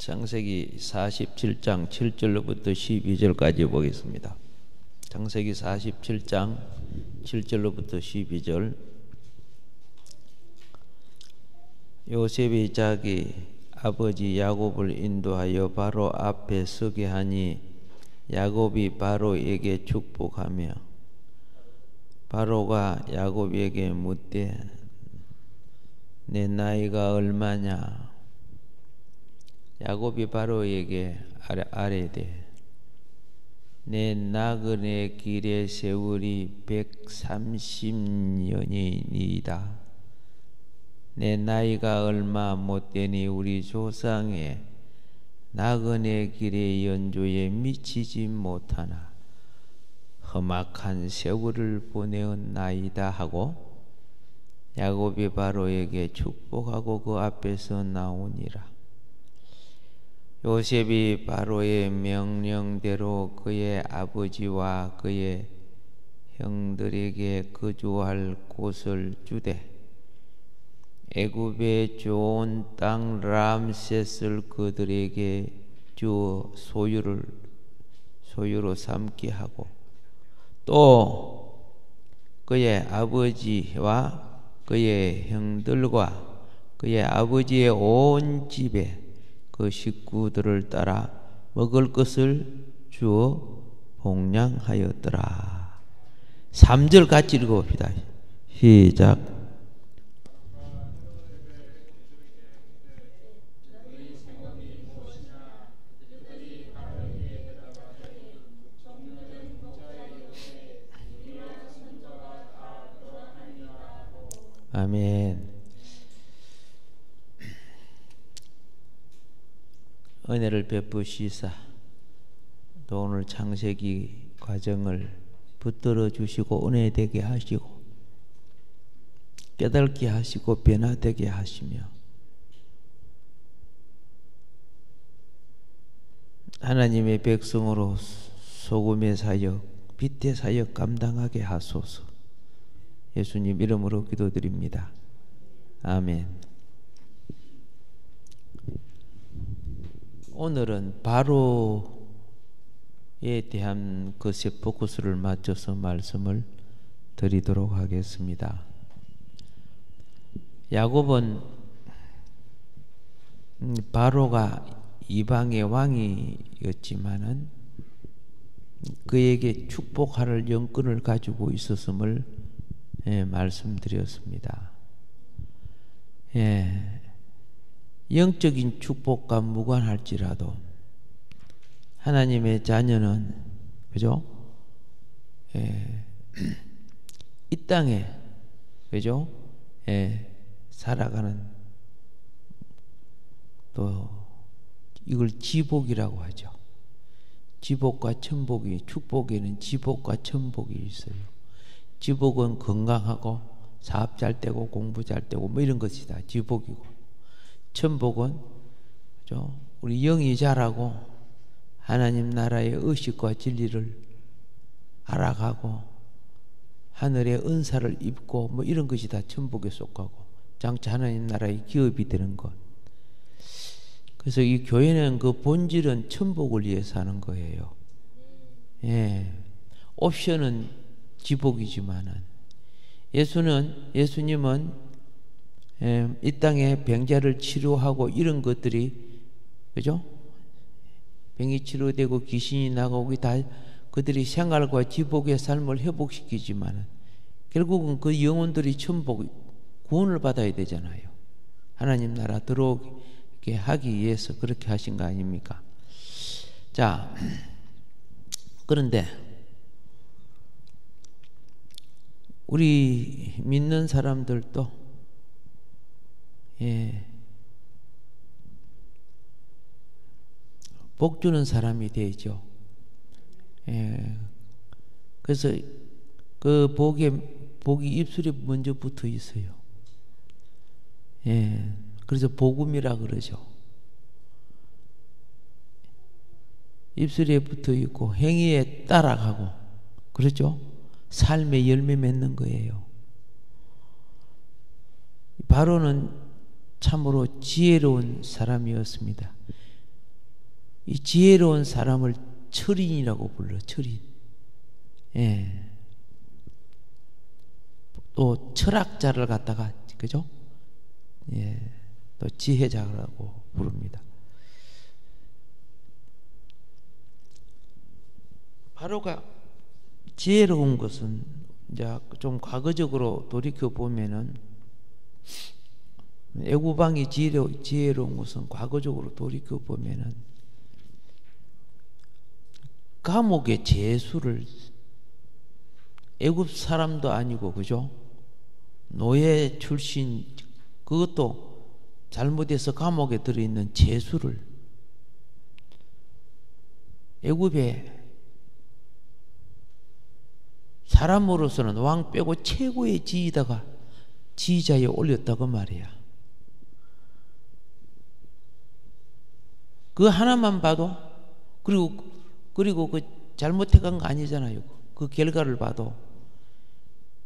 창세기 47장 7절로부터 12절까지 보겠습니다. 창세기 47장 7절로부터 12절. 요셉이 자기 아버지 야곱을 인도하여 바로 앞에 서게 하니 야곱이 바로에게 축복하며 바로가 야곱에게 묻되 내 나이가 얼마냐? 야곱이 바로에게 아뢰되 내 나그네 길의 세월이 130년이니이다. 내 나이가 얼마 못되니 우리 조상의 나그네 길의 연조에 미치지 못하나 험악한 세월을 보내었나이다 하고 야곱이 바로에게 축복하고 그 앞에서 나오니라. 요셉이 바로의 명령대로 그의 아버지와 그의 형들에게 거주할 곳을 주되 애굽의 좋은 땅 람셋을 그들에게 주어 소유로 삼게 하고 또 그의 아버지와 그의 형들과 그의 아버지의 온 집에 그 식구들을 따라 먹을 것을 주어 봉양하였더라. 3절 같이 읽어봅시다. 시작. 아멘. 은혜를 베푸시사 또 오늘 창세기 과정을 붙들어 주시고 은혜되게 하시고 깨닫게 하시고 변화되게 하시며 하나님의 백성으로 소금의 사역, 빛의 사역 감당하게 하소서. 예수님 이름으로 기도드립니다. 아멘. 오늘은 바로에 대한 것에 포커스를 맞춰서 말씀을 드리도록 하겠습니다. 야곱은 바로가 이방의 왕이었지만은 그에게 축복할 영권을 가지고 있었음을 말씀드렸습니다. 영적인 축복과 무관할지라도 하나님의 자녀는 그죠? 이 땅에 그죠? 살아가는 또 이걸 지복이라고 하죠. 지복과 천복이 축복에는 지복과 천복이 있어요. 지복은 건강하고 사업 잘 되고 공부 잘 되고 뭐 이런 것이다. 지복이고 천복은 그죠? 우리 영이 자라고 하나님 나라의 의식과 진리를 알아가고 하늘의 은사를 입고 뭐 이런 것이 다 천복에 속하고 장차 하나님 나라의 기업이 되는 것. 그래서 이 교회는 그 본질은 천복을 위해서 하는 거예요. 옵션은 지복이지만은 예수님은 이 땅에 병자를 치료하고 이런 것들이 그죠? 병이 치료되고 귀신이 나가고 다 그들이 생활과 지복의 삶을 회복시키지만 결국은 그 영혼들이 천복 구원을 받아야 되잖아요. 하나님 나라 들어오게 하기 위해서 그렇게 하신 거 아닙니까? 자, 그런데 우리 믿는 사람들도 복 주는 사람이 되죠. 그래서 그 복이 입술에 먼저 붙어 있어요. 그래서 복음이라 그러죠. 입술에 붙어 있고 행위에 따라가고 그렇죠? 삶의 열매 맺는 거예요. 바로는 참으로 지혜로운 사람이었습니다. 이 지혜로운 사람을 철인이라고 불러. 철인. 예. 또 철학자를 갖다가 그죠? 예. 또 지혜자라고 부릅니다. 바로가 지혜로운 것은 이제 좀 과거적으로 돌이켜 보면은 애굽왕이 지혜로운 것은 과거적으로 돌이켜 보면은 감옥의 죄수를 애굽 사람도 아니고 그죠? 노예 출신 그것도 잘못해서 감옥에 들어있는 죄수를 애굽에 사람으로서는 왕 빼고 최고의 지휘자에 올렸다고 말이야. 그 하나만 봐도 그리고 그 잘못해간 거 아니잖아요. 그 결과를 봐도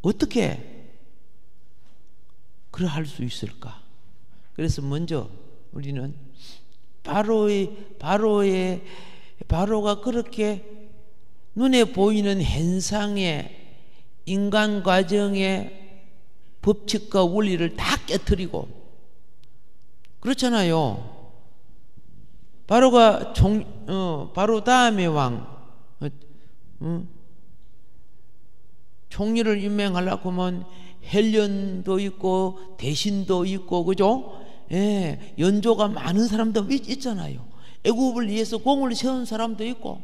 어떻게 그래 할 수 있을까? 그래서 먼저 우리는 바로가 그렇게 눈에 보이는 현상의 인간 과정의 법칙과 원리를 다 깨트리고 그렇잖아요. 바로가 바로 다음의 왕 총리를 임명하려고 하면 헬련도 있고 대신도 있고 그죠? 예, 연조가 많은 사람도 있잖아요. 애굽을 위해서 공을 세운 사람도 있고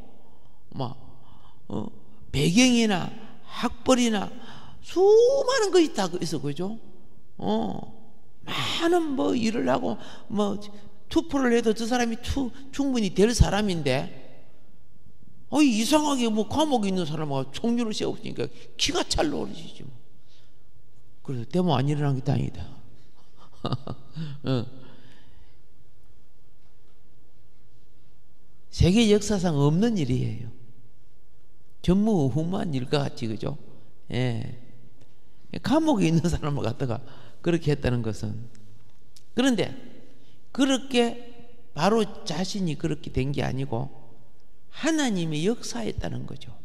배경이나 학벌이나 수많은 거 있다 있어 그죠? 많은 일을 하고 투표를 해도 저 사람이 충분히 될 사람인데 이상하게 감옥에 있는 사람하고 총리를 세웠으니까 키가 찰로 오르시지 그래서 대모 안 일어난 게 다행이다. 세계 역사상 없는 일이에요. 전무후무한 일과 같이 그죠? 예. 감옥에 있는 사람을 갖다가 그렇게 했다는 것은 그런데 그렇게 바로 자신이 그렇게 된 게 아니고 하나님이 역사했다는 거죠.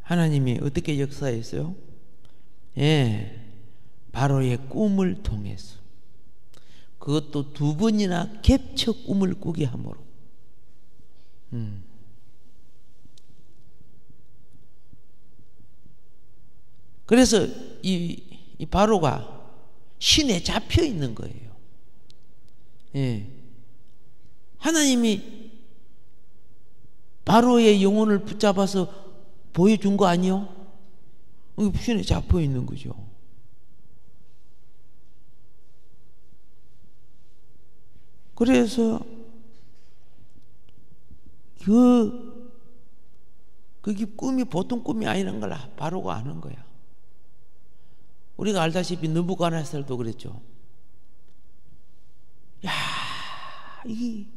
하나님이 어떻게 역사했어요? 예, 바로의 꿈을 통해서 그것도 2번이나 겹쳐 꿈을 꾸게 함으로 그래서 이 바로가 신에 잡혀 있는 거예요. 예. 하나님이 바로의 영혼을 붙잡아서 보여준 거 아니요? 신에 잡혀 있는 거죠. 그래서 그게 꿈이 보통 꿈이 아니라는 걸 바로가 아는 거야. 우리가 알다시피 느부갓네살도 그랬죠. 야, 이게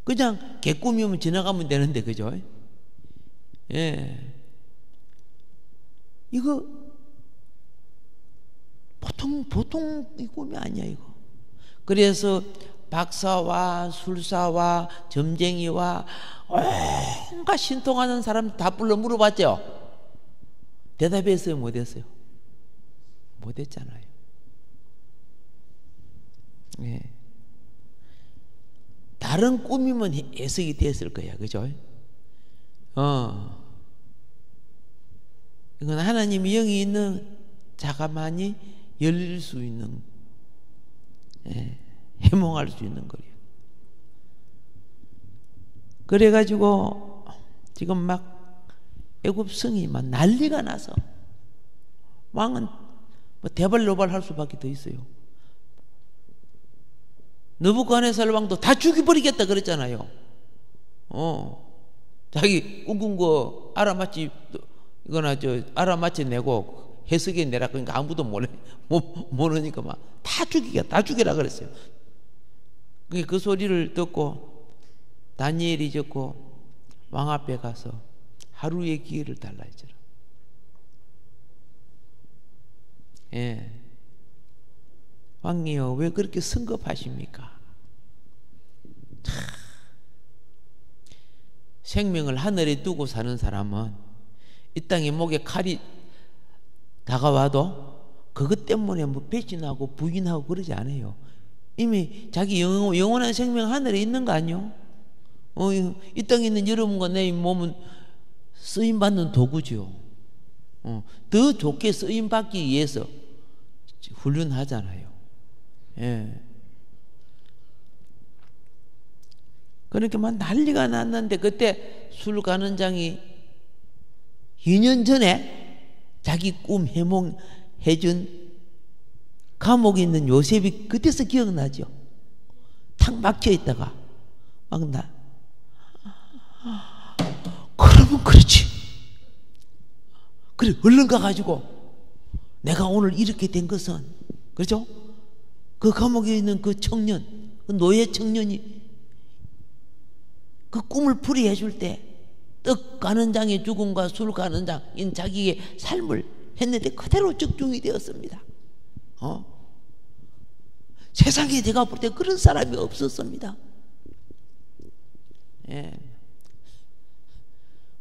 그냥 개꿈이면 지나가면 되는데 그죠? 예, 이거 보통 이 꿈이 아니야 이거. 그래서 박사와 술사와 점쟁이와 온갖 신통하는 사람 다 불러 물어봤죠. 대답했어요? 못했어요? 못했잖아요. 예. 다른 꿈이면 해석이 됐을 거야, 그죠? 이건 하나님의 영이 있는 자가만이 열릴 수 있는, 해몽할 수 있는 거예요. 그래가지고 지금 막 애굽 성이 막 난리가 나서 왕은 대발노발 할 수밖에 더 있어요. 느부갓네살 왕도 다 죽여버리겠다 그랬잖아요. 자기 꿈꾼 거 알아맞히 이거나 알아맞히 내고 해석해 내라 그러니까 아무도 모르니까 막 다 죽이라 그랬어요. 그 소리를 듣고 다니엘이 듣고 왕 앞에 가서 하루의 기회를 달라 했잖아. 예. 왕이여 왜 그렇게 성급하십니까? 생명을 하늘에 두고 사는 사람은 이 땅에 목에 칼이 다가와도 그것 때문에 뭐 배신하고 부인하고 그러지 않아요. 이미 자기 영원한 생명 하늘에 있는 거 아니요? 이 땅에 있는 여러분과 내 몸은 쓰임받는 도구죠. 더 좋게 쓰임받기 위해서 훈련하잖아요. 예. 그러니까 막 난리가 났는데 그때 술 가는 장이 2년 전에 자기 꿈 해몽해준 감옥에 있는 요셉이 그때서 기억나죠. 탁 막혀 있다가 막 그러면 그렇지. 그래 얼른 가가지고 내가 오늘 이렇게 된 것은 그렇죠? 그 감옥에 있는 그 청년, 그 노예 청년이 그 꿈을 풀이해 줄 때 떡 가는 장의 죽음과 술 가는 장인 자기의 삶을 했는데 그대로 적중이 되었습니다. 세상에 제가 볼 때 그런 사람이 없었습니다. 예.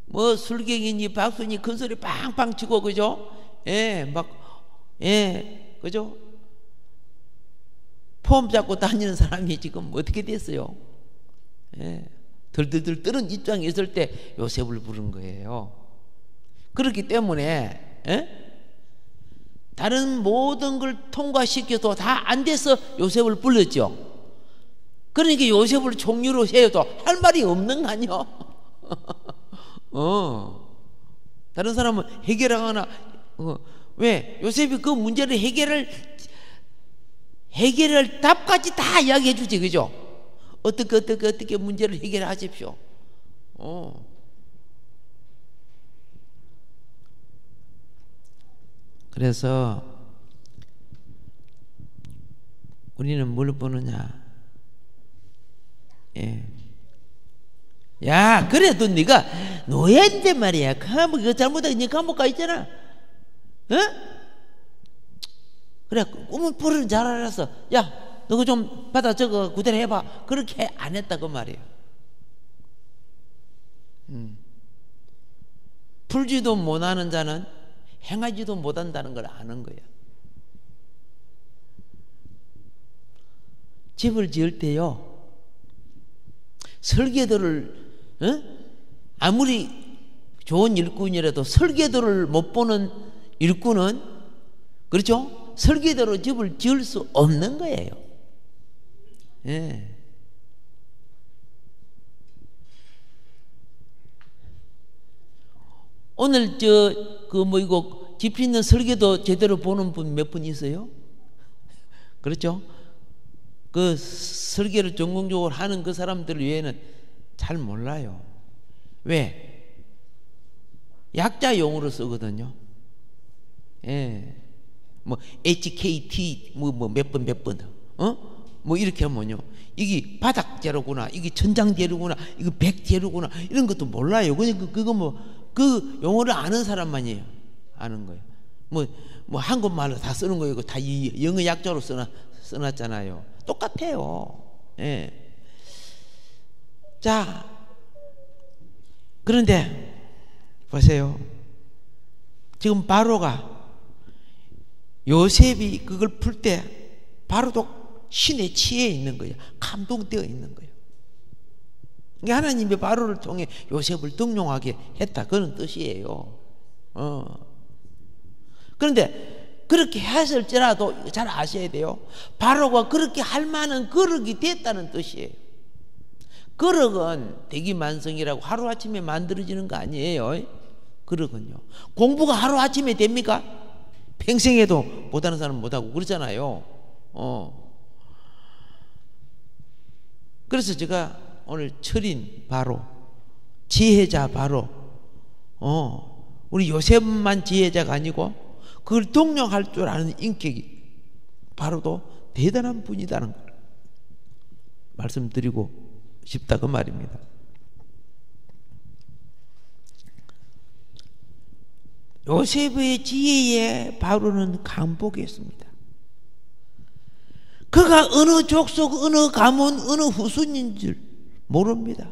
뭐 술객이니 박수니 큰 소리 빵빵 치고 그죠? 예, 막 그죠? 폼 잡고 다니는 사람이 지금 어떻게 됐어요? 예. 들들들 뜨는 입장에 있을 때 요셉을 부른 거예요. 그렇기 때문에 다른 모든 걸 통과시켜도 다 안 돼서 요셉을 불렀죠. 그러니까 요셉을 총리로 세워도 할 말이 없는 거 아니요? 다른 사람은 해결하거나 왜 요셉이 그 문제를 해결할 답까지 다 이야기해 주지, 그죠? 어떻게 문제를 해결하십시오. 그래서 우리는 뭘 보느냐? 예. 야, 그래도 네가 노예인데 말이야. 감옥 이거 잘못하게 네 감옥 가 있잖아. 그래 꿈은 풀은 잘 알았어. 야, 너 그거 좀 받아 저거 그대로 해봐. 그렇게 안 했다 그 말이에요. 풀지도 못하는 자는 행하지도 못한다는 걸 아는 거야. 집을 지을 때요, 설계도를 아무리 좋은 일꾼이라도 설계도를 못 보는 일꾼은 그렇죠? 설계도로 집을 지을 수 없는 거예요. 예. 오늘 이거 집 짓는 설계도 제대로 보는 분 몇 분 있어요? 그렇죠? 그 설계를 전공적으로 하는 그 사람들 외에는 잘 몰라요. 왜? 약자 용어로 쓰거든요. 예. 뭐 HKT 몇 번 뭐 이렇게 하면요, 이게 바닥 재료구나, 이게 천장 재료구나, 이거 백 재료구나, 이런 것도 몰라요. 그러니까 그거 그 용어를 아는 사람만이에요. 아는 거예요. 뭐 한국말로 다 쓰는 거예요. 다 영어 약자로 써놨잖아요. 똑같아요. 예. 자, 그런데 보세요. 지금 바로가 요셉이 그걸 풀 때 바로도 신에 취해 있는 거예요. 감동되어 있는 거예요. 그러니까 하나님이 바로를 통해 요셉을 등용하게 했다, 그런 뜻이에요. 그런데 그렇게 했을지라도 잘 아셔야 돼요. 바로가 그렇게 할 만한 거룩이 됐다는 뜻이에요. 거룩은 대기만성이라고 하루아침에 만들어지는 거 아니에요. 거룩은요, 공부가 하루아침에 됩니까? 평생에도 못하는 사람은 못하고 그러잖아요. 그래서 제가 오늘 철인 바로, 지혜자 바로, 우리 요셉만 지혜자가 아니고 그걸 동력할 줄 아는 인격이 바로도 대단한 분이다는 걸 말씀드리고 싶다 그 말입니다. 요셉의 지혜에 바로는 감복했습니다. 그가 어느 족속, 어느 가문, 어느 후손인 줄 모릅니다.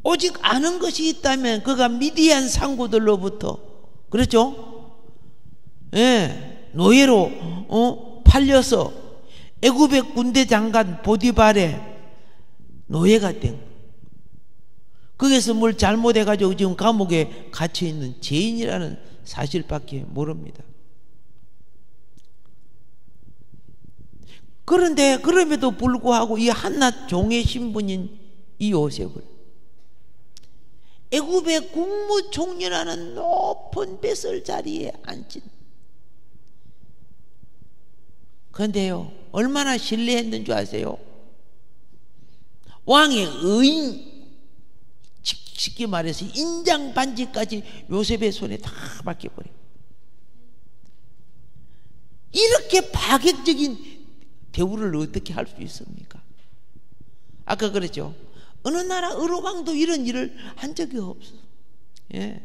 오직 아는 것이 있다면 그가 미디안 상고들로부터, 그렇죠? 예, 노예로 팔려서 애굽의 군대 장관 보디발의 노예가 된, 거기서 뭘 잘못해가지고 지금 감옥에 갇혀있는 죄인이라는 사실밖에 모릅니다. 그런데 그럼에도 불구하고 이 한낱 종의 신분인 이 요셉을 애굽의 국무총리라는 높은 뱃을 자리에 앉힌, 그런데요 얼마나 신뢰했는 줄 아세요? 왕의 의인, 쉽게 말해서 인장 반지까지 요셉의 손에 다 맡겨버려요. 이렇게 파격적인 대우를 어떻게 할 수 있습니까? 아까 그랬죠. 어느 나라 의로왕도 이런 일을 한 적이 없어. 예.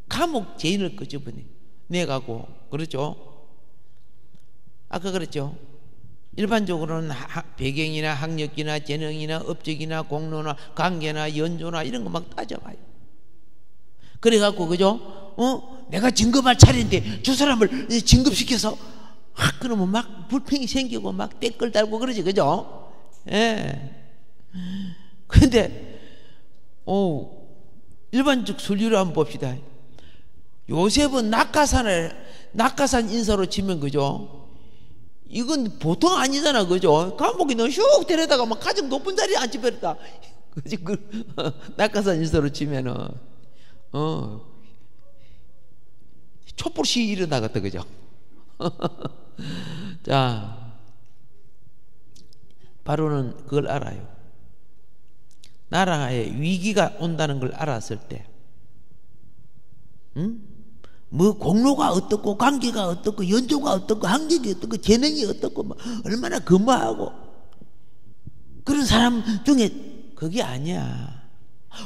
감옥 죄인을 끄집어내 내가고, 그렇죠. 아까 그랬죠. 일반적으로는 배경이나 학력이나 재능이나 업적이나 공로나 관계나 연조나 이런 거 막 따져봐요. 그래갖고, 그죠? 내가 진급할 차례인데 저 사람을 진급시켜서 그러면 막 불평이 생기고 막 댓글 달고 그러지, 그죠? 예. 근데 일반적 순리로 한번 봅시다. 요셉은 낙하산 인사로 치면, 그죠? 이건 보통 아니잖아, 그죠? 감옥에 너 슉 데려다가 막 가장 높은 자리에 앉혀버렸다, 그지? 낙하산 인사로 치면은 촛불 시위 일어나겠다, 그죠? 자, 바로는 그걸 알아요. 나라에 위기가 온다는 걸 알았을 때, 뭐 공로가 어떻고 관계가 어떻고 연조가 어떻고 학력이 어떻고 재능이 어떻고 뭐 얼마나 근무하고 그런 사람 중에 그게 아니야.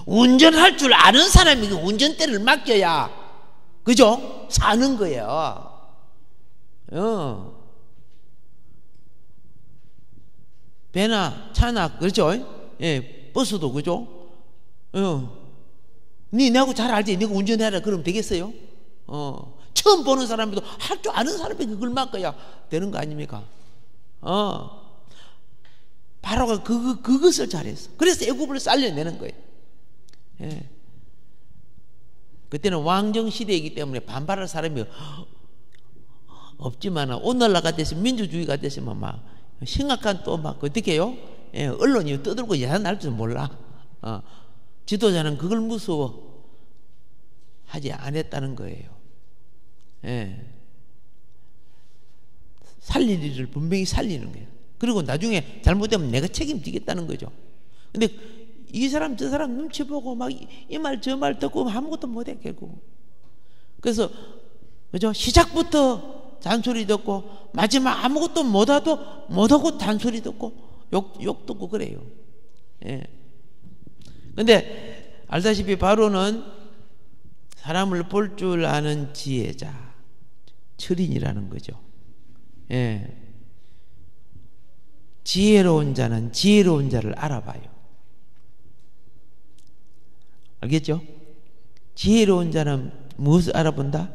운전할 줄 아는 사람이 운전대를 맡겨야, 그죠? 사는 거예요. 배나 차나, 그렇죠? 예, 버스도, 그죠? 내하고 잘 알지? 네가 운전해라 그러면 되겠어요? 처음 보는 사람도 할 줄 아는 사람이 그걸 맡아야 되는 거 아닙니까? 바로가 그것을 잘했어. 그래서 애굽을 살려내는 거예요. 예. 그때는 왕정 시대이기 때문에 반발할 사람이 없지만 오늘날 같았으면, 민주주의가 됐으면 막 심각한 또 막 어떻게 해요? 예, 언론이 떠들고 야단날 줄 몰라. 지도자는 그걸 무서워 하지 않았다는 거예요. 예. 살릴 일을 분명히 살리는 거예요. 그리고 나중에 잘못되면 내가 책임지겠다는 거죠. 근데 이 사람 저 사람 눈치 보고 막 이 말 저 말 듣고 아무것도 못해 결국. 그래서, 그죠? 시작부터 잔소리 듣고 마지막 아무것도 못하고 잔소리 듣고 욕 듣고 그래요. 예. 근데 알다시피 바로는 사람을 볼 줄 아는 지혜자, 철인이라는 거죠. 예. 지혜로운 자는 지혜로운 자를 알아봐요. 알겠죠? 지혜로운 자는 무엇을 알아본다?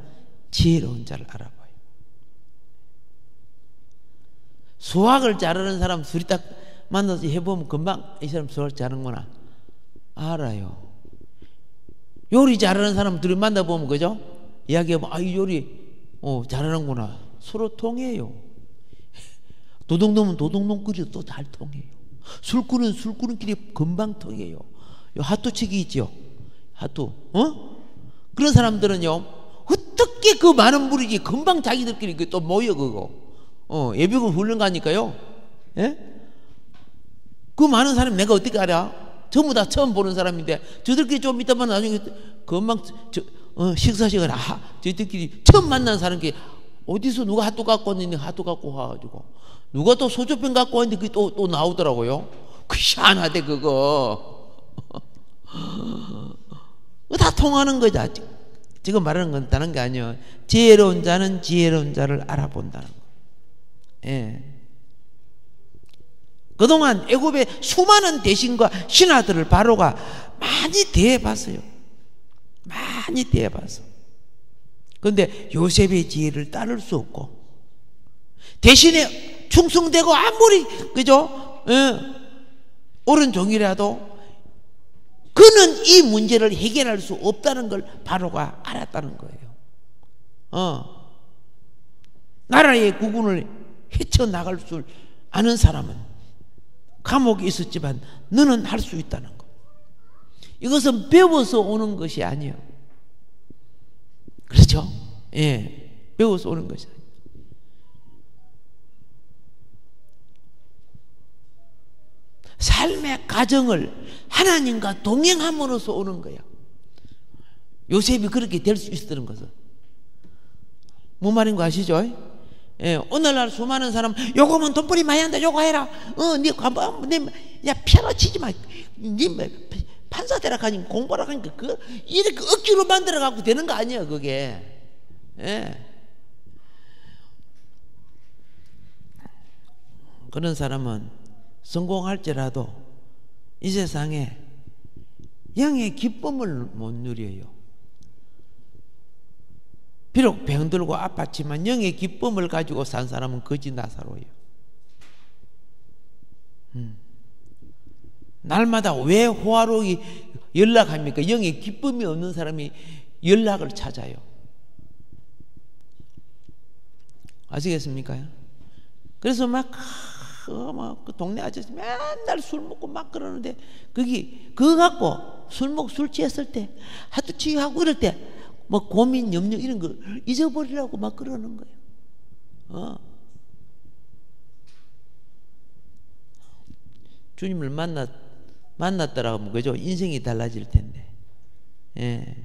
지혜로운 자를 알아봐요. 수학을 잘하는 사람 둘이 딱 만나서 해보면 금방 이 사람 수학을 잘하는구나 알아요. 요리 잘하는 사람 둘이 만나보면, 그죠? 이야기하면 이 요리 잘하는구나. 서로 통해요. 도둑놈은 도둑놈끼리 또 잘 통해요. 술꾼은 술꾼끼리 금방 통해요. 요 하투치기 있죠? 하투. 그런 사람들은요, 어떻게 그 많은 무리지 금방 자기들끼리 또 모여 그거. 예비군 훈련 가니까요. 예? 그 많은 사람 내가 어떻게 알아? 전부 다 처음 보는 사람인데 저들끼리 좀 이따만 나중에 금방 식사 시간에 저희들끼리 처음 만난 사람끼리 어디서 누가 핫도 갖고 왔는데 핫도 갖고 와가지고 누가 또 소주병 갖고 왔는데 그게 또 나오더라고요. 그 희한하대 그거. 다 통하는 거죠. 지금 말하는 건 다른 게 아니에요. 지혜로운 자는 지혜로운 자를 알아본다는 거. 예. 그동안 애굽의 수많은 대신과 신하들을 바로가 많이 대해봤어요. 많이 대해봤어. 그런데 요셉의 지혜를 따를 수 없고, 대신에 충성되고 아무리 그죠? 옳은 종이라도 그는 이 문제를 해결할 수 없다는 걸 바로가 알았다는 거예요. 나라의 국군을 헤쳐나갈 줄 아는 사람은 감옥에 있었지만 너는 할 수 있다는 거. 이것은 배워서 오는 것이 아니에요. 그렇죠? 예, 배워서 오는 것이 아니에요. 삶의 과정을 하나님과 동행함으로써 오는 거예요. 요셉이 그렇게 될 수 있었던 것은. 뭔 말인 거 아시죠? 예, 오늘날 수많은 사람 요거면 돈벌이 많이 한다, 요거 해라. 야 피아노 치지 마. 네 판사 되라 하니까 공부하라 하니까 그 이렇게 억지로 만들어 갖고 되는 거 아니에요, 그게. 예. 그런 사람은 성공할지라도 이 세상에 영의 기쁨을 못 누려요. 비록 병들고 아팠지만 영의 기쁨을 가지고 산 사람은 거지 나사로예요. 날마다 왜 호화로이 연락합니까? 영의 기쁨이 없는 사람이 연락을 찾아요. 아시겠습니까? 그래서 그 동네 아저씨 맨날 술 먹고 막 그러는데, 그거 갖고 술 취했을 때 하도 취하고 이럴 때 뭐 고민, 염려 이런 거 잊어버리라고 막 그러는 거예요. 주님을 만났더라 하면 그죠? 인생이 달라질 텐데. 예.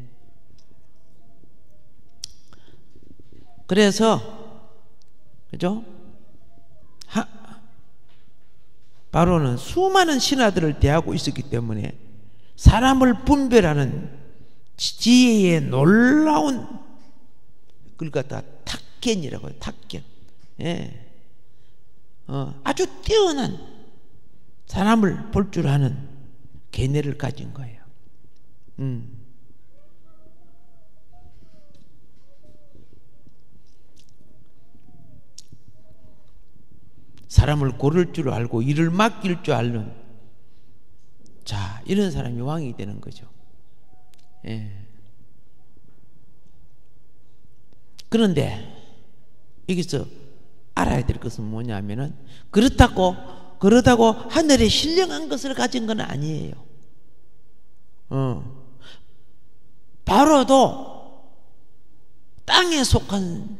그래서 그죠? 바로는 수많은 신하들을 대하고 있었기 때문에 사람을 분별하는 지혜의 놀라운, 그걸 갖다 탁견이라고 해요. 탁견. 예. 아주 뛰어난 사람을 볼 줄 아는 견해를 가진 거예요. 사람을 고를 줄 알고 일을 맡길 줄 아는, 자, 이런 사람이 왕이 되는 거죠. 예. 그런데 여기서 알아야 될 것은 뭐냐면은, 그렇다고 하늘에 신령한 것을 가진 건 아니에요. 바로도 땅에 속한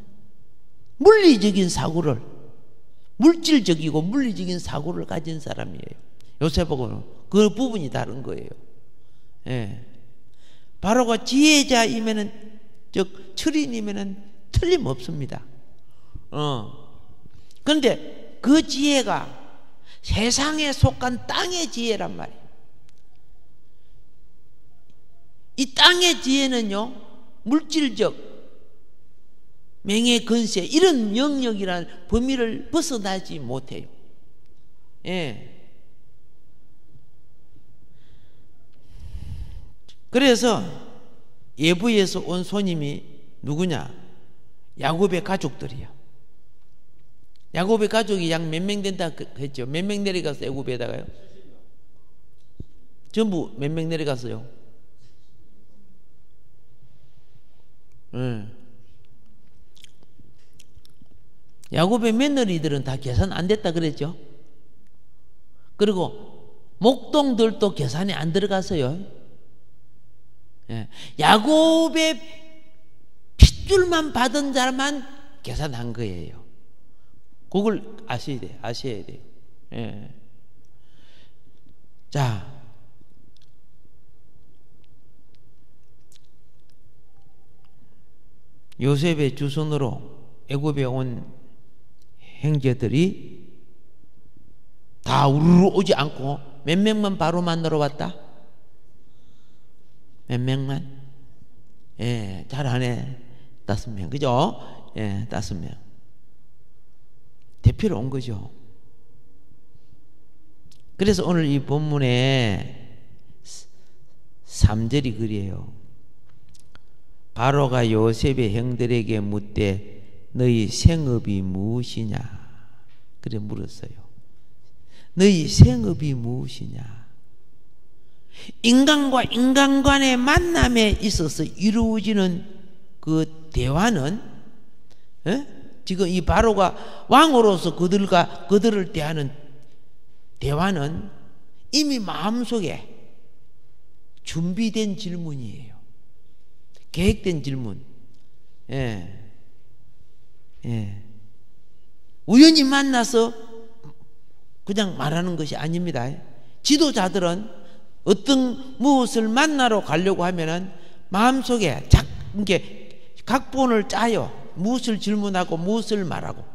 물질적이고 물리적인 사고를 가진 사람이에요. 요셉하고는 그 부분이 다른 거예요. 예. 바로가 지혜자이면은, 즉 철인이면은 틀림없습니다. 그런데 그 지혜가 세상에 속한 땅의 지혜란 말이에요. 이 땅의 지혜는요, 물질적 명예, 건세 이런 영역이란 범위를 벗어나지 못해요. 예. 그래서 예부에서 온 손님이 누구냐? 야곱의 가족들이야. 야곱의 가족이 약 몇 명 된다 했죠? 몇 명 내려가서 애굽에다가요? 전부 몇 명 내려갔어요? 야곱의 며느리들은 다 계산 안 됐다 그랬죠? 그리고 목동들도 계산이 안 들어갔어요. 예. 야곱의 핏줄만 받은 자만 계산한 거예요. 그걸 아셔야 돼요. 예. 자, 요셉의 주선으로 애굽에 온 형제들이 다 우르르 오지 않고 몇 명만 바로 만나러 왔다? 몇 명만? 예, 잘하네. 5명, 그죠? 예, 5명. 대표로 온 거죠. 그래서 오늘 이 본문에 3절이 그래요. 바로가 요셉의 형들에게 묻되 너희 생업이 무엇이냐? 그래 물었어요. 너희 생업이 무엇이냐? 인간과 인간 간의 만남에 있어서 이루어지는 그 대화는 지금 이 바로가 왕으로서 그들을 대하는 대화는 이미 마음속에 준비된 질문이에요. 계획된 질문. 우연히 만나서 그냥 말하는 것이 아닙니다. 지도자들은 어떤 무엇을 만나러 가려고 하면은 마음속에 이게 각본을 짜요. 무엇을 질문하고 무엇을 말하고.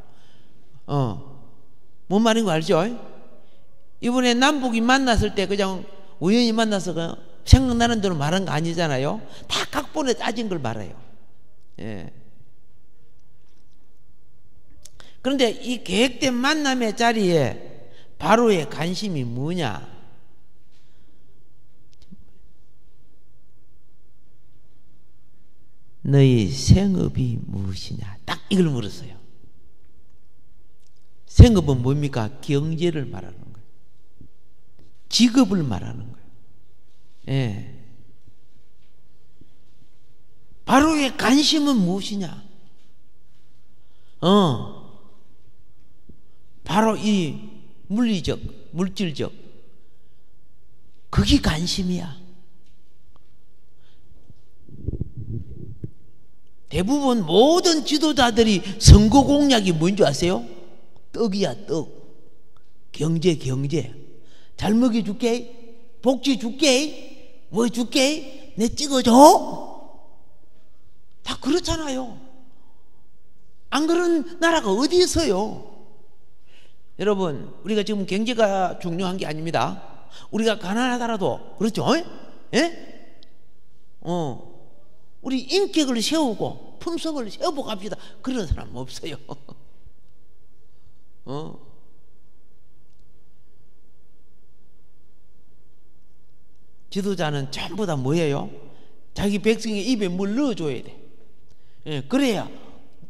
뭔 말인 거 알죠? 이번에 남북이 만났을 때 그냥 우연히 만나서 그냥 생각나는 대로 말한 거 아니잖아요. 다 각본에 짜진 걸 말해요. 그런데 이 계획된 만남의 자리에 바로의 관심이 뭐냐? 너희 생업이 무엇이냐? 딱 이걸 물었어요. 생업은 뭡니까? 경제를 말하는 거예요. 직업을 말하는 거예요. 바로의 관심은 무엇이냐? 바로 이 물리적, 물질적, 그게 관심이야. 대부분 모든 지도자들이 선거 공약이 뭔지 아세요? 떡이야, 떡. 경제. 잘 먹여줄게. 복지 줄게. 뭐 줄게. 내 찍어줘. 다 그렇잖아요. 안 그런 나라가 어디 있어요? 여러분, 우리가 지금 경제가 중요한 게 아닙니다. 우리가 가난하더라도, 그렇죠? 우리 인격을 세우고 품성을 세워보고 합시다. 그런 사람 없어요. 지도자는 전부 다 뭐예요? 자기 백성의 입에 물 넣어줘야 돼. 그래야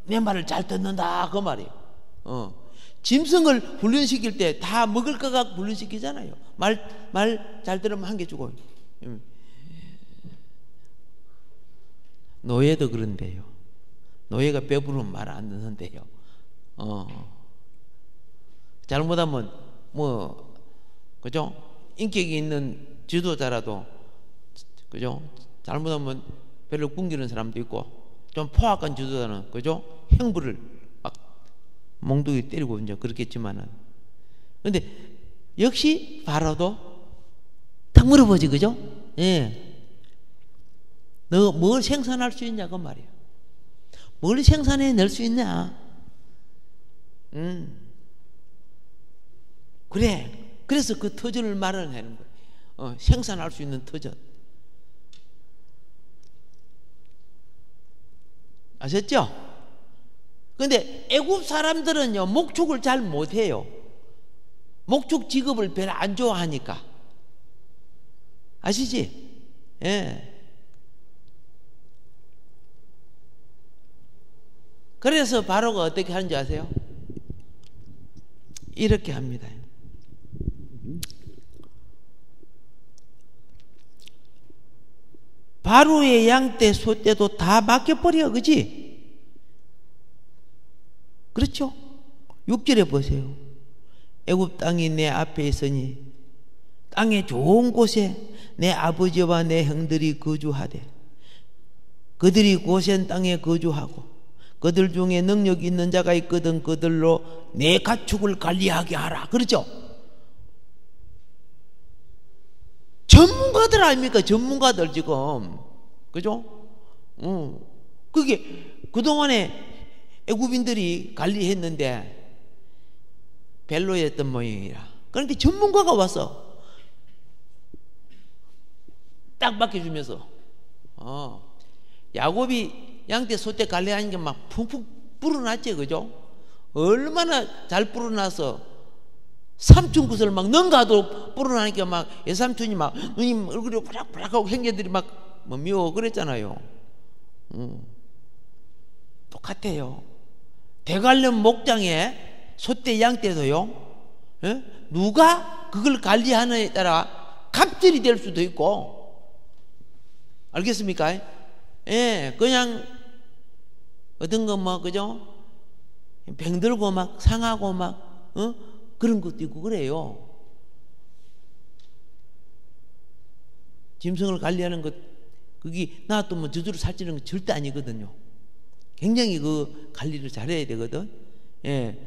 내 말을 잘 듣는다 그 말이에요. 짐승을 훈련시킬 때 다 먹을 거가 훈련시키잖아요. 말 잘 들으면 한 개 주고. 노예도 그런데요. 노예가 배부르면 말 안 듣는데요. 잘못하면 그죠? 인격이 있는 지도자라도 그죠? 잘못하면 별로 굶기는 사람도 있고, 좀 포악한 지도자는 그죠? 행부를 막 몽둥이 때리고 이제 그렇겠지만은, 근데 역시 바로도 딱 물어보지, 그죠? 너 뭘 생산할 수 있냐 그 말이에요. 뭘 생산해낼 수 있냐? 그래. 그래서 그 터전을 마련하는 거예요. 생산할 수 있는 터전. 아셨죠? 근데 애굽 사람들은요, 목축을 잘 못해요. 목축 직업을 별로 안 좋아하니까. 아시지? 그래서 바로가 어떻게 하는지 아세요? 이렇게 합니다. 바로의 양떼, 소떼도 다 맡겨버려, 그지? 그렇죠? 6절에 보세요. 애굽 땅이 내 앞에 있으니 땅의 좋은 곳에 내 아버지와 내 형들이 거주하되 그들이 고센 땅에 거주하고 그들 중에 능력 있는 자가 있거든 그들로 내 가축을 관리하게 하라. 그렇죠? 전문가들 아닙니까? 전문가들 지금. 그죠? 그게 그동안에 애굽인들이 관리했는데 별로였던 모양이라. 그러니까 전문가가 와서 딱 맡겨주면서 야곱이 양떼 소떼 관리하는 게 막 푹푹 불어났지, 그죠? 얼마나 잘 불어나서 삼촌 구슬을 막 능가도 불어나니까 막 외삼촌이 막 누님 얼굴이 부락부락하고 형제들이 막 뭐 미워 그랬잖아요. 똑같아요. 대관령 목장에 소떼 양떼도요, 예? 누가 그걸 관리하느냐에 따라 갑질이 될 수도 있고, 알겠습니까? 예, 그냥 어떤 거 뭐 그죠? 병들고 막 상하고 막 그런 것도 있고 그래요. 짐승을 관리하는 것, 그게 놔두면 저주로 살찌는 건 절대 아니거든요. 굉장히 그 관리를 잘해야 되거든. 예.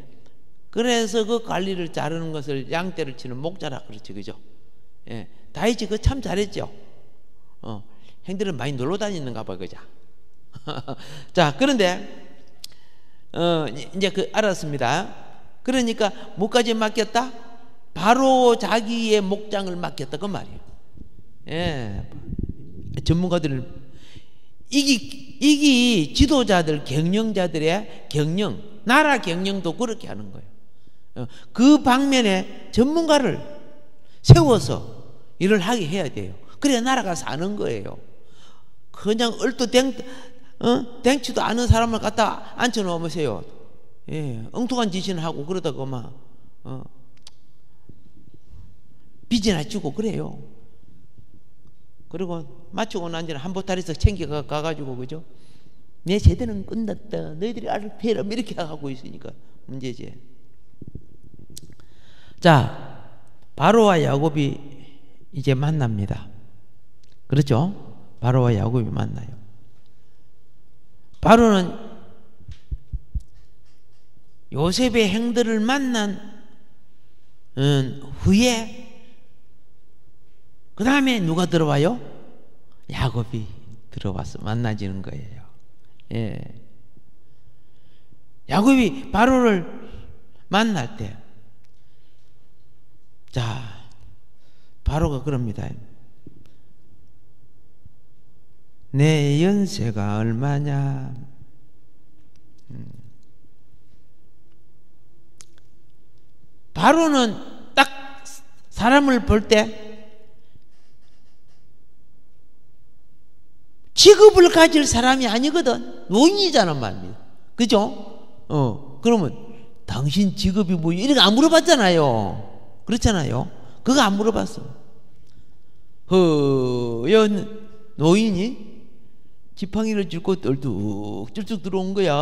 그래서 그 관리를 잘하는 것을 양떼를 치는 목자라 그렇지, 그죠? 예. 다윗이 그 참 잘했죠. 형들은 많이 놀러 다니는가 봐, 그죠? 자, 그런데 이제 그 알았습니다. 그러니까 뭐까지 맡겼다? 바로 자기의 목장을 맡겼다 그 말이에요. 예. 전문가들은 이기 지도자들, 경영자들의 경영, 나라 경영도 그렇게 하는 거예요. 그 방면에 전문가를 세워서 일을 하게 해야 돼요. 그래야 나라가 사는 거예요. 그냥 댕치도 않은 사람을 갖다 앉혀놓으세요. 예, 엉뚱한 짓이나 하고 그러다가 막 빚이나 지고 그래요. 그리고 마치고 난 뒤에 한 보따리에서 챙겨가가지고, 그죠? 내 제대는 끝났다, 너희들이 알을 패라, 이렇게 하고 있으니까 문제지. 자, 바로와 야곱이 이제 만납니다. 그렇죠? 바로와 야곱이 만나요. 바로는 요셉의 형들을 만난 후에 그 다음에 누가 들어와요? 야곱이 들어와서 만나지는 거예요. 예. 야곱이 바로를 만날 때, 자, 바로가 그럽니다. 내 연세가 얼마냐? 바로는 딱 사람을 볼 때 직업을 가질 사람이 아니거든. 노인이잖아 말이야. 그죠? 그러면 당신 직업이 뭐 이렇게 안 물어봤잖아요. 그렇잖아요. 그거 안 물어봤어. 노인이 지팡이를 짚고 뚫뚝 들어온 거야.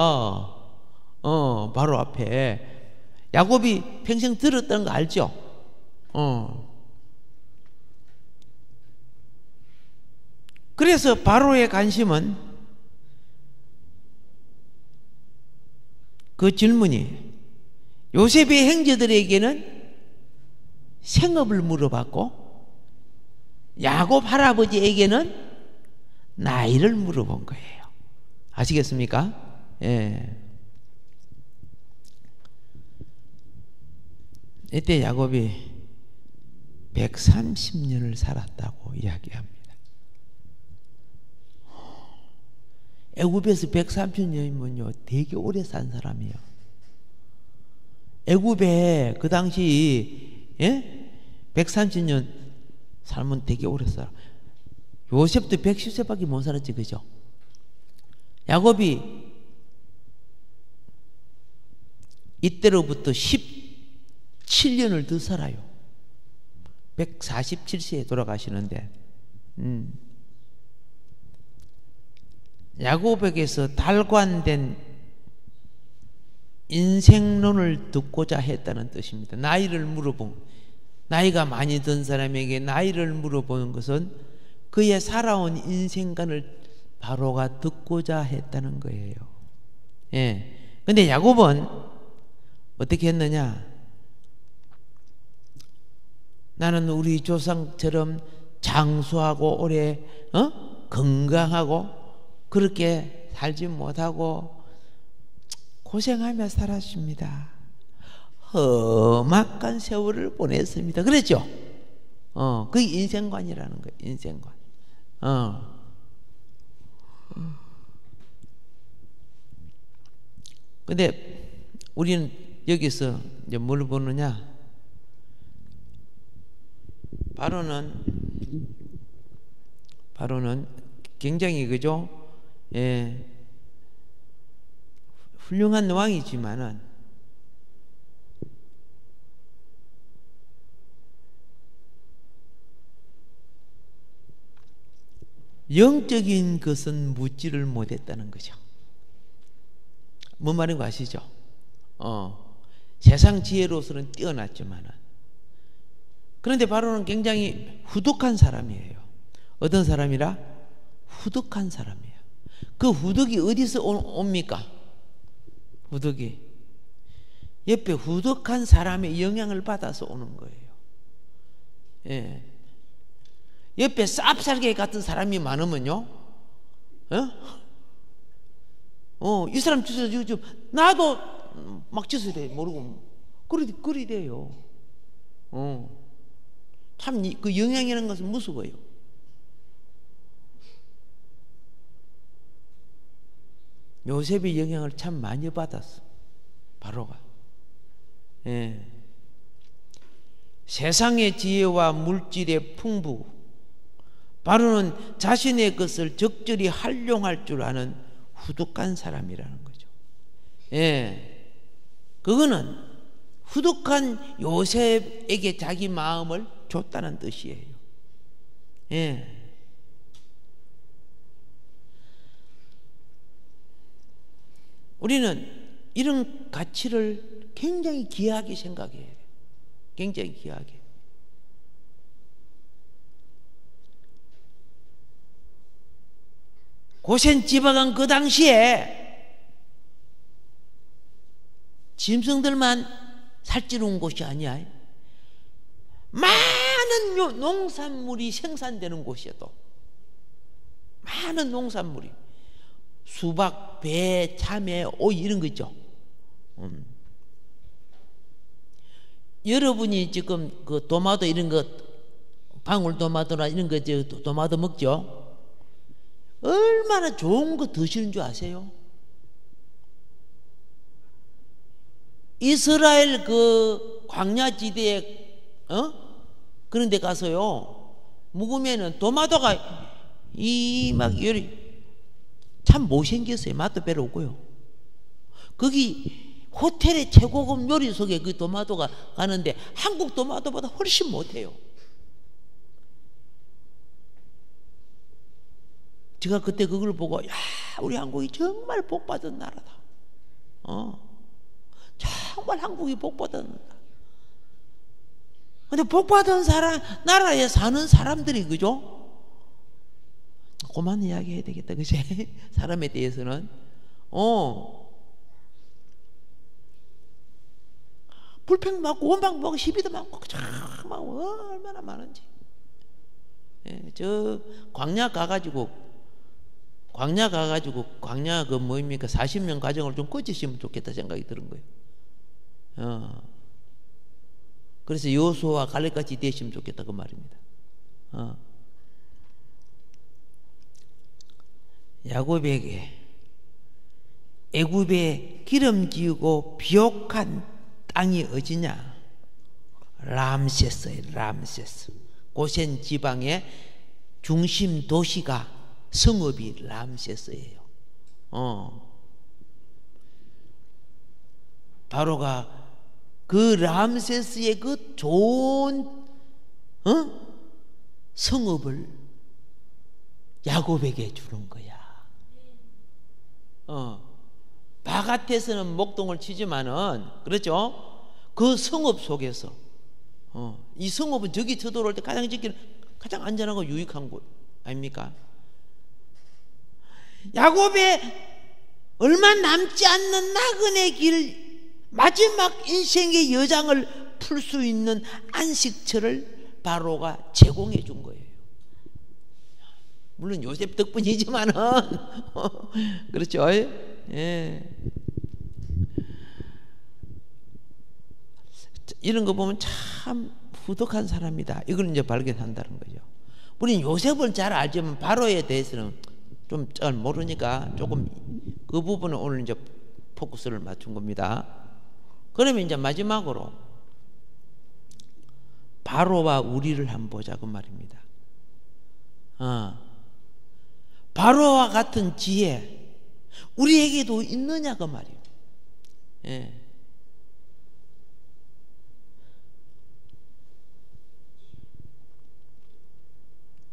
바로 앞에. 야곱이 평생 들었다는 거 알죠? 그래서 바로의 관심은 그 질문이 요셉의 형제들에게는 생업을 물어봤고 야곱 할아버지에게는 나이를 물어본 거예요. 아시겠습니까? 예. 이때 야곱이 130년을 살았다고 이야기합니다. 애굽에서 130년이면요 되게 오래 산 사람이에요. 애굽에 그 당시 130년 살면 되게 오래 살아. 요셉도 110세밖에 못 살았지, 그죠? 야곱이 이때로부터 17년을 더 살아요. 147세에 돌아가시는데 야곱에게서 달관된 인생론을 듣고자 했다는 뜻입니다. 나이가 많이 든 사람에게 나이를 물어보는 것은 그의 살아온 인생관을 바로가 듣고자 했다는 거예요. 예. 근데 야곱은 어떻게 했느냐? 나는 우리 조상처럼 장수하고 오래 건강하고 그렇게 살지 못하고 고생하며 살았습니다. 험악한 세월을 보냈습니다. 그랬죠? 그게 인생관이라는 거예요. 인생관. 근데 우리는 여기서 이제 뭘 보느냐? 바로는 굉장히 그죠? 예, 훌륭한 왕이지만은 영적인 것은 묻지를 못했다는 거죠. 뭔 말인 거 아시죠? 세상 지혜로서는 뛰어났지만은, 그런데 바로는 굉장히 후덕한 사람이에요. 어떤 사람이라? 후덕한 사람이에요. 그 후덕이 어디서 옵니까? 후덕이 옆에 후덕한 사람의 영향을 받아서 오는 거예요. 예. 옆에 쌉쌀개 같은 사람이 많으면요, 이 사람 주소 나도 막 주소래 모르고 그리 돼요. 참 그 영향이라는 것은 무서워요. 요셉의 영향을 참 많이 받았어, 바로가. 예. 세상의 지혜와 물질의 풍부, 바로는 자신의 것을 적절히 활용할 줄 아는 후덕한 사람이라는 거죠. 예. 그거는 후덕한 요셉에게 자기 마음을 줬다는 뜻이에요. 예. 우리는 이런 가치를 굉장히 귀하게 생각해야 돼요. 굉장히 귀하게. 고센 지방은 그 당시에 짐승들만 살찌는 곳이 아니야. 많은 농산물이 생산되는 곳이어도, 많은 농산물이 수박, 배, 참외, 오이 이런 거 있죠. 여러분이 지금 그 도마도 이런 거, 방울도마도나 이런 거 도마도 먹죠? 얼마나 좋은 거 드시는 줄 아세요? 이스라엘 그 광야지대에 그런 데 가서요, 묵으면은 도마도가 막 참 못생겼어요. 맛도 별로 없고요. 거기 호텔의 최고급 요리 속에 그 도마도가 가는데 한국 도마도보다 훨씬 못해요. 제가 그때 그걸 보고, 야, 우리 한국이 정말 복받은 나라다. 정말 한국이 복받은 나라. 근데 복받은 나라에 사는 사람들이, 그죠? 그만 이야기해야 되겠다, 그치? 사람에 대해서는. 불평 많고, 원망 많고, 시비도 많고, 참, 얼마나 많은지. 예, 저 광야 가가지고 광야 그 뭐입니까? 40년 과정을 좀 거치시면 좋겠다 생각이 드는 거예요. 그래서 여호수아와 갈렙같이 되시면 좋겠다 그 말입니다. 야곱에게 애굽에 기름지고 비옥한 땅이 어디냐? 람세스예요. 람세스. 고센 지방의 중심 도시가, 성읍이 람세스예요. 바로가 그 람세스의 그 좋은 성읍을 야곱에게 주는 거야. 바깥에서는 목동을 치지만은, 그렇죠? 그 성읍 속에서, 이 성읍은 저기 쳐들어올 때 가장 짓기는 가장 안전하고 유익한 곳 아닙니까? 야곱의 얼마 남지 않는 나그네 길, 마지막 인생의 여장을 풀 수 있는 안식처를 바로가 제공해 준 거예요. 물론 요셉 덕분이지만은 그렇죠? 예. 이런 거 보면 참 후덕한 사람이다, 이걸 이제 발견한다는 거죠. 우리는 요셉을 잘 알지만 바로에 대해서는 좀 잘 모르니까 조금 그 부분을 오늘 이제 포커스를 맞춘 겁니다. 그러면 이제 마지막으로 바로와 우리를 한번 보자 그 말입니다. 바로와 같은 지혜 우리에게도 있느냐 그 말이에요. 예.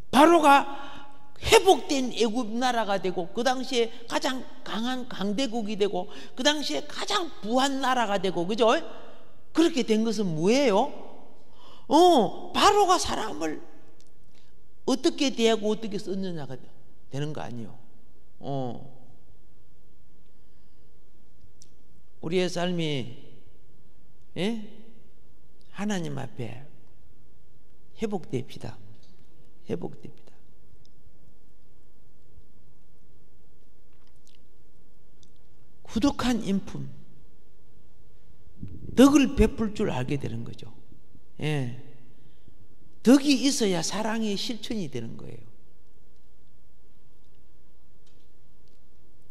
바로가 회복된 애굽 나라가 되고 그 당시에 가장 강한 강대국이 되고 그 당시에 가장 부한 나라가 되고, 그죠? 그렇게 된 것은 뭐예요? 바로가 사람을 어떻게 대하고 어떻게 썼느냐가 되는 거 아니에요. 우리의 삶이 하나님 앞에 회복됩시다. 회복됩니다. 구독한 인품, 덕을 베풀 줄 알게 되는 거죠. 덕이 있어야 사랑의 실천이 되는 거예요.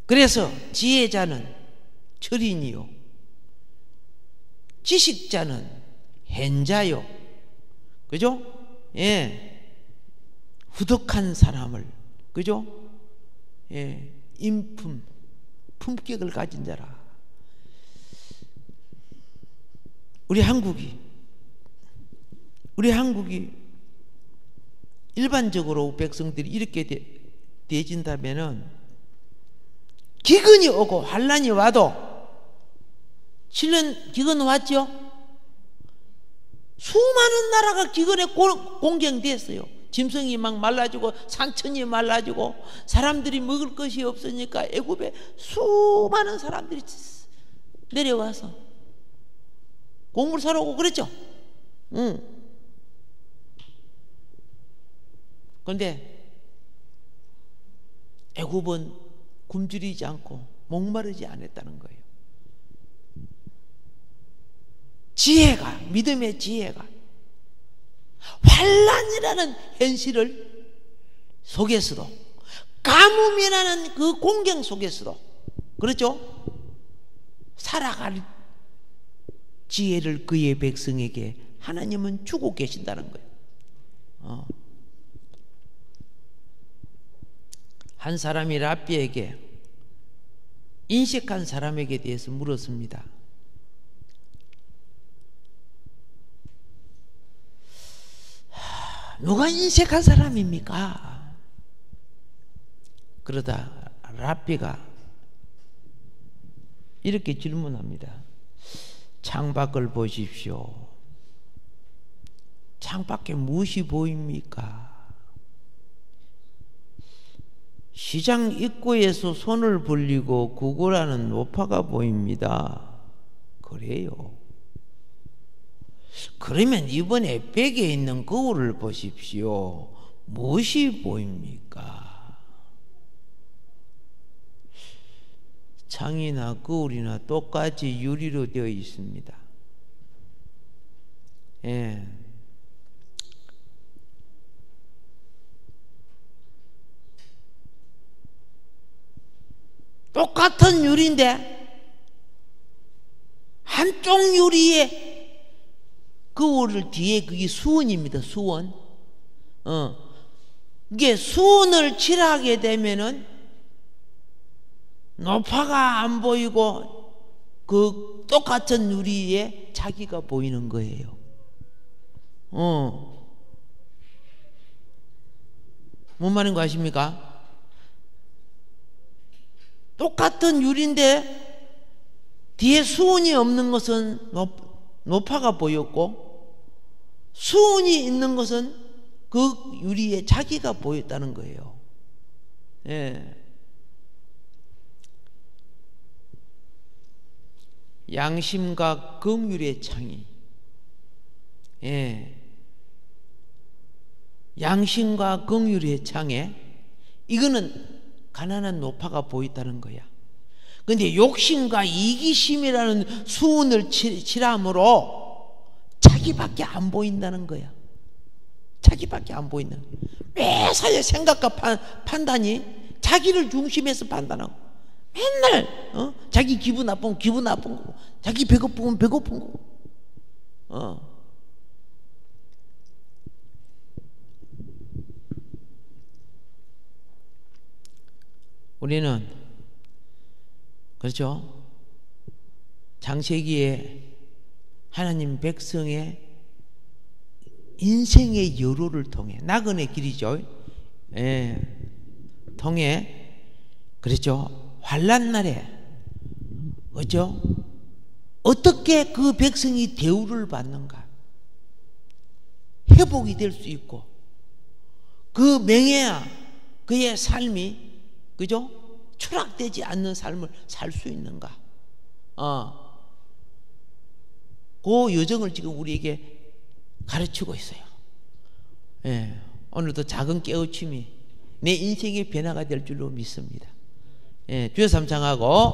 그래서 지혜자는 철인이요, 지식자는 hen자요, 그죠? 후덕한 사람을, 그죠? 인품, 품격을 가진 자라. 우리 한국이 일반적으로 백성들이 이렇게 되어진다면은, 기근이 오고 환란이 와도 7년 기근 왔죠? 수많은 나라가 기근에 공경됐어요. 짐승이 막 말라지고 산천이 말라지고 사람들이 먹을 것이 없으니까 애굽에 수많은 사람들이 내려와서 곡물 사러 오고 그랬죠. 그런데 애굽은 굶주리지 않고 목마르지 않았다는 거예요. 지혜가, 믿음의 지혜가 환란이라는 현실을 속에서도, 가뭄이라는 그 공경 속에서도, 그렇죠? 살아갈 지혜를 그의 백성에게 하나님은 주고 계신다는 거예요. 한 사람이 랍비에게, 인식한 사람에게 대해서 물었습니다. 누가 인색한 사람입니까? 그러다 랍비가 이렇게 질문합니다. 창밖을 보십시오. 창밖에 무엇이 보입니까? 시장 입구에서 손을 벌리고 구걸하는 노파가 보입니다. 그래요. 그러면 이번에 백에 있는 거울을 보십시오. 무엇이 보입니까? 창이나 거울이나 똑같이 유리로 되어 있습니다. 똑같은 유리인데 한쪽 유리에 거울을 뒤에 그게 수원입니다. 수원. 이게 수원을 칠하게 되면은 노파가 안 보이고 그 똑같은 유리에 자기가 보이는 거예요. 뭔 말인 거 아십니까? 똑같은 유리인데 뒤에 수온이 없는 것은 노파가 보였고, 수온이 있는 것은 그 유리에 자기가 보였다는 거예요. 양심과 긍휼의 창이, 양심과 긍휼의 창에, 이거는 가난한 노파가 보였다는 거야. 근데 욕심과 이기심이라는 수은을 칠함으로 자기밖에 안 보인다는 거야. 자기밖에 안 보인다는 거야. 매사에 생각과 판단이 자기를 중심해서 판단하고, 맨날 자기 기분 나쁘면 기분 나쁜 거고, 자기 배고프면 배고픈 거고. 우리는 그렇죠? 창세기에 하나님 백성의 인생의 여로를 통해 나그네 길이죠. 예, 통해 그렇죠. 환난 날에 그렇죠? 어떻게 그 백성이 대우를 받는가? 회복이 될 수 있고 그 명예야 그의 삶이 그죠? 추락되지 않는 삶을 살 수 있는가? 그 여정을 지금 우리에게 가르치고 있어요. 예, 오늘도 작은 깨우침이 내 인생의 변화가 될 줄로 믿습니다. 예, 주여 삼창하고